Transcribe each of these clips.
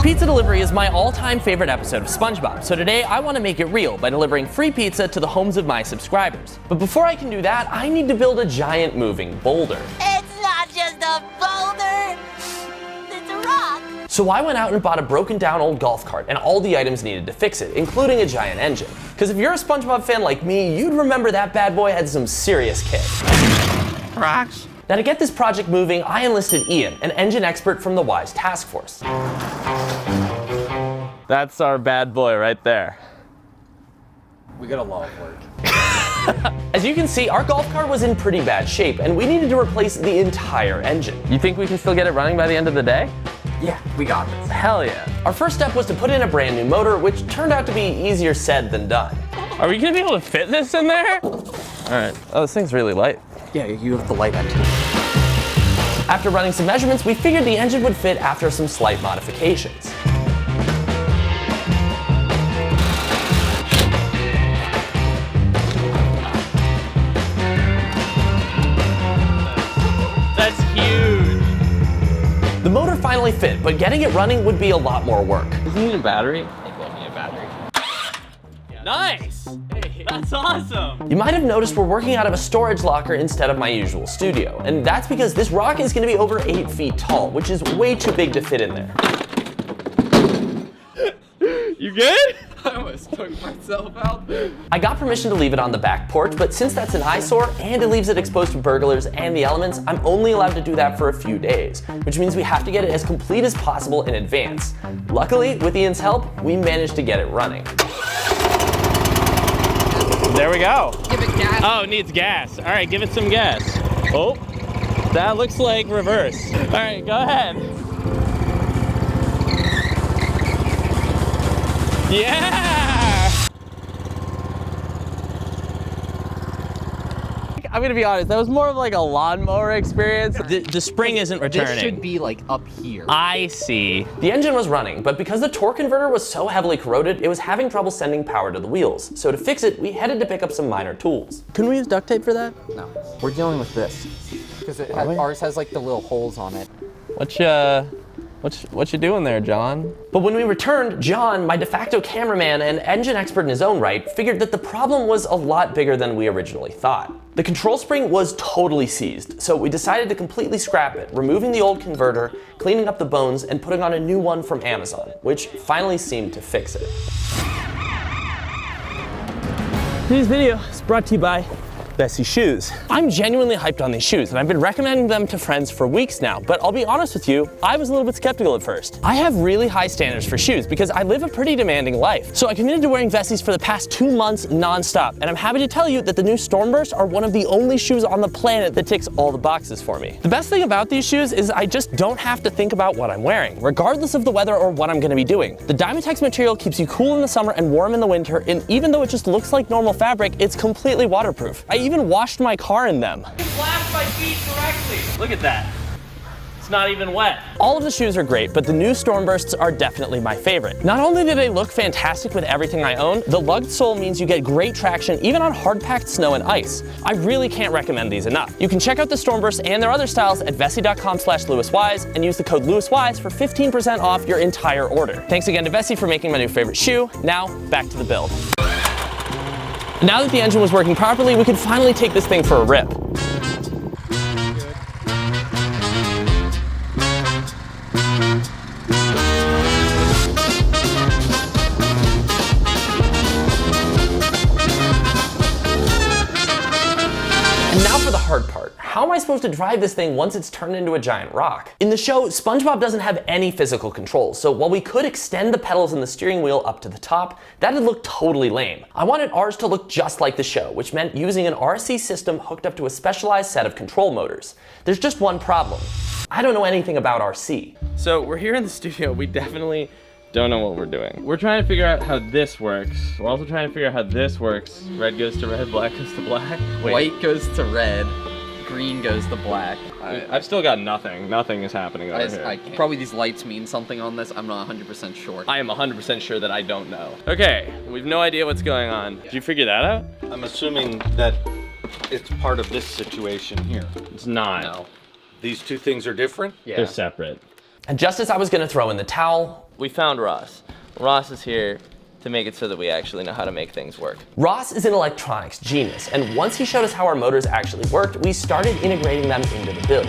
Pizza delivery is my all-time favorite episode of SpongeBob, so today I want to make it real by delivering free pizza to the homes of my subscribers. But before I can do that, I need to build a giant moving boulder. It's not just a boulder, it's a rock. So I went out and bought a broken down old golf cart and all the items needed to fix it, including a giant engine. Because if you're a SpongeBob fan like me, you'd remember that bad boy had some serious kick. Rocks. Now to get this project moving, I enlisted Ian, an engine expert from the WISE task force. That's our bad boy right there. We got a lot of work. As you can see, our golf cart was in pretty bad shape and we needed to replace the entire engine. You think we can still get it running by the end of the day? Yeah, we got this. Hell yeah. Our first step was to put in a brand new motor, which turned out to be easier said than done. Are we gonna be able to fit this in there? All right. Oh, this thing's really light. Yeah, you have the light engine. After running some measurements, we figured the engine would fit after some slight modifications. That's huge. The motor finally fit, but getting it running would be a lot more work. Does it need a battery? It will need a battery. Nice! That's awesome! You might have noticed we're working out of a storage locker instead of my usual studio, and that's because this rock is gonna be over 8 feet tall, which is way too big to fit in there. You good? I almost took myself out. I got permission to leave it on the back porch, but since that's an eyesore and it leaves it exposed to burglars and the elements, I'm only allowed to do that for a few days, which means we have to get it as complete as possible in advance. Luckily, with Ian's help, we managed to get it running. There we go. Give it gas. Oh, it needs gas. All right, give it some gas. Oh, that looks like reverse. All right, go ahead. Yeah! I'm gonna be honest, that was more of like a lawnmower experience. The spring isn't returning. This should be like up here. I see. The engine was running, but because the torque converter was so heavily corroded, it was having trouble sending power to the wheels. So to fix it, we headed to pick up some minor tools. Couldn't we use duct tape for that? No, we're dealing with this. Because ours has like the little holes on it. What you doing there, John? But when we returned, John, my de facto cameraman and engine expert in his own right, figured that the problem was a lot bigger than we originally thought. The control spring was totally seized, so we decided to completely scrap it, removing the old converter, cleaning up the bones, and putting on a new one from Amazon, which finally seemed to fix it. Today's video is brought to you by Vessi Shoes. I'm genuinely hyped on these shoes, and I've been recommending them to friends for weeks now, but I'll be honest with you, I was a little bit skeptical at first. I have really high standards for shoes because I live a pretty demanding life. So I committed to wearing Vessis for the past 2 months non-stop, and I'm happy to tell you that the new Stormburst are one of the only shoes on the planet that ticks all the boxes for me. The best thing about these shoes is I just don't have to think about what I'm wearing, regardless of the weather or what I'm gonna be doing. The Dymatex material keeps you cool in the summer and warm in the winter, and even though it just looks like normal fabric, it's completely waterproof. I even washed my car in them. It blasts my feet directly. Look at that. It's not even wet. All of the shoes are great, but the new Stormbursts are definitely my favorite. Not only do they look fantastic with everything I own, the lugged sole means you get great traction even on hard-packed snow and ice. I really can't recommend these enough. You can check out the Stormburst and their other styles at vessi.com/LewisWise and use the code LewisWise for 15% off your entire order. Thanks again to Vessi for making my new favorite shoe. Now, back to the build. Now that the engine was working properly, we could finally take this thing for a rip. And now for the hard part. How am I supposed to drive this thing once it's turned into a giant rock? In the show, SpongeBob doesn't have any physical control, so while we could extend the pedals in the steering wheel up to the top, that'd look totally lame. I wanted ours to look just like the show, which meant using an RC system hooked up to a specialized set of control motors. There's just one problem. I don't know anything about RC. So we're here in the studio, we definitely don't know what we're doing. We're trying to figure out how this works. We're also trying to figure out how this works. Red goes to red, black goes to black. Wait. White goes to red. Green goes to black. I've still got nothing. Nothing is happening over here. Probably these lights mean something on this. I'm not 100% sure. I am 100% sure that I don't know. Okay, we've no idea what's going on. Did you figure that out? I'm assuming that it's part of this situation here. It's not. No. These two things are different? Yeah. They're separate. And just as I was gonna throw in the towel, we found Ross. Ross is here to make it so that we actually know how to make things work. Ross is an electronics genius, and once he showed us how our motors actually worked, we started integrating them into the build.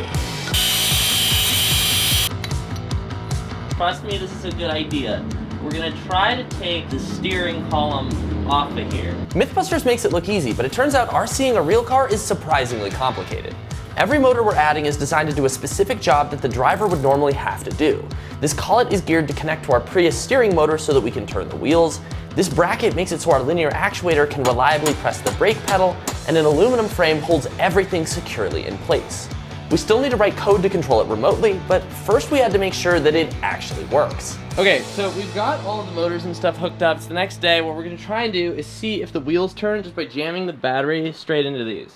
Trust me, this is a good idea. We're gonna try to take the steering column off of here. Mythbusters makes it look easy, but it turns out RCing a real car is surprisingly complicated. Every motor we're adding is designed to do a specific job that the driver would normally have to do. This collet is geared to connect to our Prius steering motor so that we can turn the wheels. This bracket makes it so our linear actuator can reliably press the brake pedal, and an aluminum frame holds everything securely in place. We still need to write code to control it remotely, but first we had to make sure that it actually works. Okay, so we've got all of the motors and stuff hooked up. So the next day, what we're gonna try and do is see if the wheels turn just by jamming the battery straight into these.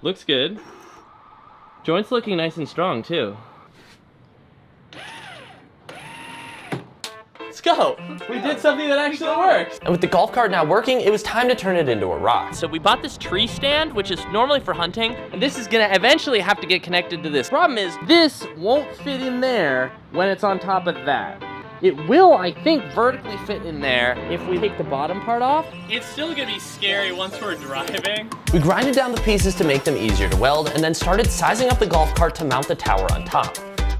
Looks good. Joint's looking nice and strong too. Let's go. We did something that actually works. And with the golf cart now working, it was time to turn it into a rock. So we bought this tree stand, which is normally for hunting, and this is gonna eventually have to get connected to this. Problem is, this won't fit in there when it's on top of that. It will, I think, vertically fit in there if we take the bottom part off. It's still gonna be scary once we're driving. We grinded down the pieces to make them easier to weld, and then started sizing up the golf cart to mount the tower on top.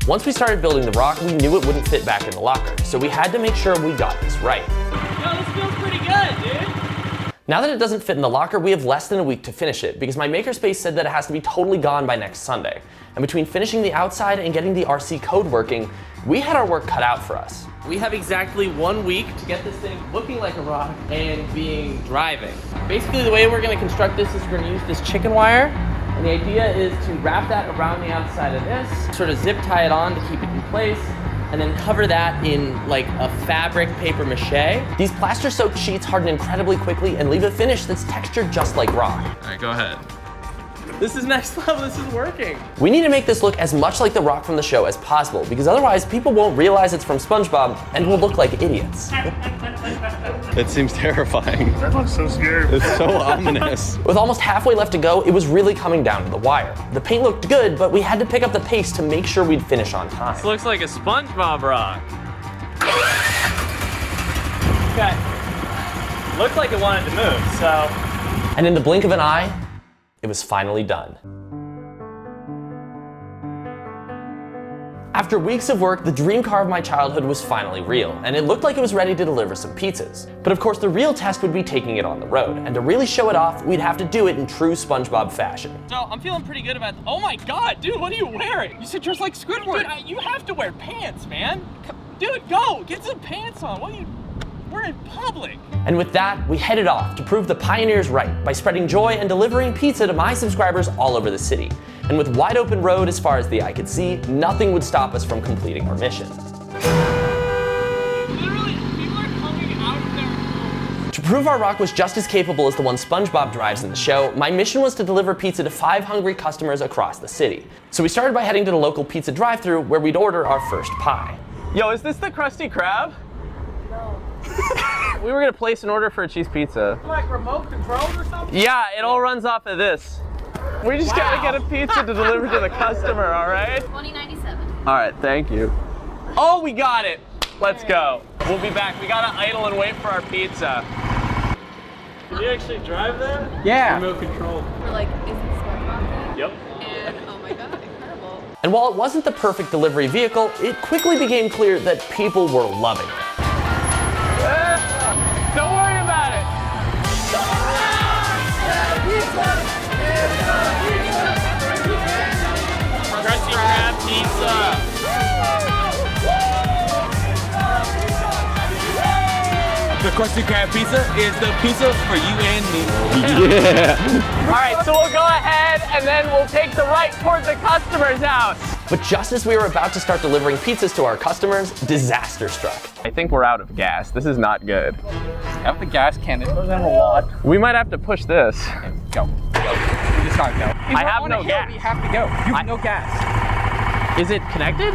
Once we started building the rock, we knew it wouldn't fit back in the locker, so we had to make sure we got this right. Yo, this feels pretty good, dude. Now that it doesn't fit in the locker, we have less than a week to finish it, because my makerspace said that it has to be totally gone by next Sunday. And between finishing the outside and getting the RC code working, we had our work cut out for us. We have exactly 1 week to get this thing looking like a rock and being driving. Basically, the way we're gonna construct this is we're gonna use this chicken wire, and the idea is to wrap that around the outside of this, sort of zip tie it on to keep it in place, and then cover that in like a fabric paper mache. These plaster-soaked sheets harden incredibly quickly and leave a finish that's textured just like rock. All right, go ahead. This is next level, this is working. We need to make this look as much like the rock from the show as possible, because otherwise people won't realize it's from SpongeBob and we'll look like idiots. It seems terrifying. That looks so scary. It's so ominous. With almost halfway left to go, it was really coming down to the wire. The paint looked good, but we had to pick up the pace to make sure we'd finish on time. This looks like a SpongeBob rock. Okay. Looked like it wanted to move, so. And in the blink of an eye, it was finally done. After weeks of work, the dream car of my childhood was finally real, and it looked like it was ready to deliver some pizzas. But of course, the real test would be taking it on the road, and to really show it off, we'd have to do it in true SpongeBob fashion. So I'm feeling pretty good about. Oh my God, dude, what are you wearing? You said dress like Squidward. Dude, you have to wear pants, man. Dude, go get some pants on. What are you? We're in public. And with that, we headed off to prove the pioneers right by spreading joy and delivering pizza to my subscribers all over the city. And with wide open road as far as the eye could see, nothing would stop us from completing our mission. Literally, people are coming out of their homes. To prove our rock was just as capable as the one SpongeBob drives in the show, my mission was to deliver pizza to 5 hungry customers across the city. So we started by heading to the local pizza drive-thru where we'd order our first pie. Yo, is this the Krusty Krab? No. We were gonna place an order for a cheese pizza. Like remote controlled or something? Yeah, it all runs off of this. We just gotta get a pizza to deliver to the customer, all right? $20.97. All right, thank you. Oh, we got it. Let's go. We'll be back. We gotta idle and wait for our pizza. Can you actually drive that? Yeah. Remote control. We're like, is it SpongeBob? Yep. And oh my God, incredible. And while it wasn't the perfect delivery vehicle, it quickly became clear that people were loving it. Don't worry about it. Krusty Krab pizza. The Krusty Krab pizza is the pizza for you and me. Yeah. All right, so we'll go ahead and then we'll take the right toward the customer's house. But just as we were about to start delivering pizzas to our customers, disaster struck. I think we're out of gas. This is not good. Have the gas can. It goes down a lot. We might have to push this. Go. We just gotta go. I have no gas. We have to go. You have no gas. Is it connected?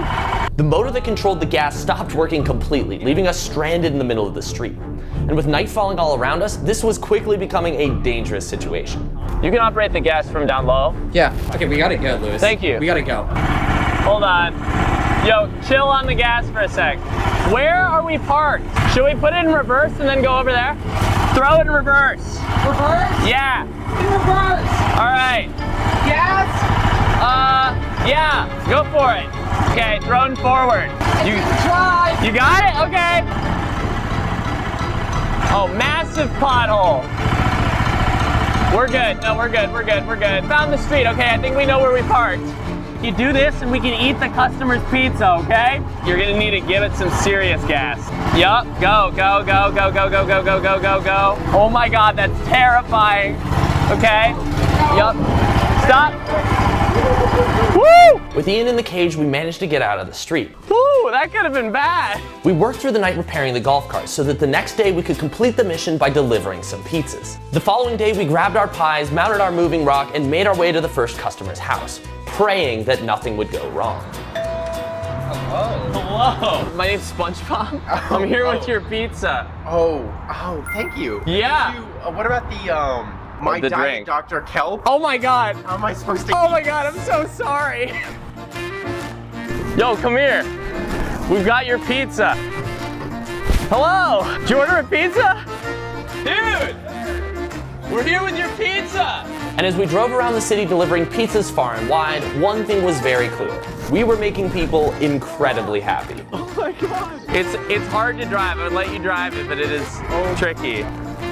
The motor that controlled the gas stopped working completely, leaving us stranded in the middle of the street. And with night falling all around us, this was quickly becoming a dangerous situation. You can operate the gas from down low. Yeah. Okay, we gotta go, Lewis. Thank you. We gotta go. Hold on. Yo, chill on the gas for a sec. Where are we parked? Should we put it in reverse and then go over there? Throw it in reverse. Reverse? Yeah. In reverse. All right. Gas? Yeah, go for it. Okay, thrown forward. You Drive. You got it? Okay. Oh, massive pothole. We're good. No, we're good. We're good. We're good. Found the street. Okay, I think we know where we parked. You do this and we can eat the customer's pizza, okay? You're gonna need to give it some serious gas. Yup, go, go, go, go, go, go, go, go, go, go, go. Oh my God, that's terrifying. Okay, yup, stop. Woo! With Ian in the cage, we managed to get out of the street. Woo, that could have been bad. We worked through the night repairing the golf cart so that the next day we could complete the mission by delivering some pizzas. The following day, we grabbed our pies, mounted our moving rock, and made our way to the first customer's house, praying that nothing would go wrong. Hello. My name's SpongeBob. I'm here with your pizza. Oh, thank you. Yeah. What about the My the Diet drink. Dr. Kelp? Oh my God. How am I supposed to Oh my God, I'm so sorry. Yo, come here. We've got your pizza. Hello. Did you order a pizza? Dude, we're here with your pizza. And as we drove around the city delivering pizzas far and wide, one thing was very clear. We were making people incredibly happy. Oh my God. It's hard to drive. I would let you drive it, but it is tricky.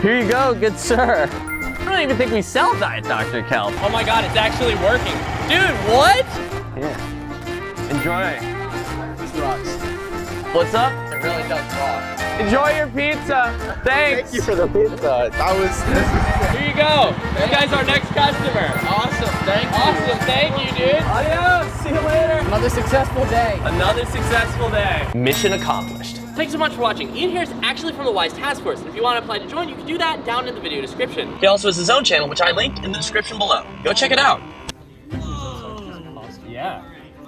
Here you go, good sir. I don't even think we sell Diet Dr. Kelp. Oh my God, it's actually working. Dude, what? Yeah. Enjoy. This rocks. What's up? It really does rock. Enjoy your pizza. Thanks. Thank you for the pizza. Here you go. You guys are our next customer. Awesome. Thank you. Awesome. Thank you, dude. Adios. See you later. Another successful day. Another successful day. Mission accomplished. Thanks so much for watching. Ian here is actually from the Wise Task Force. And if you want to apply to join, you can do that down in the video description. He also has his own channel, which I linked in the description below. Go check it out. Yeah.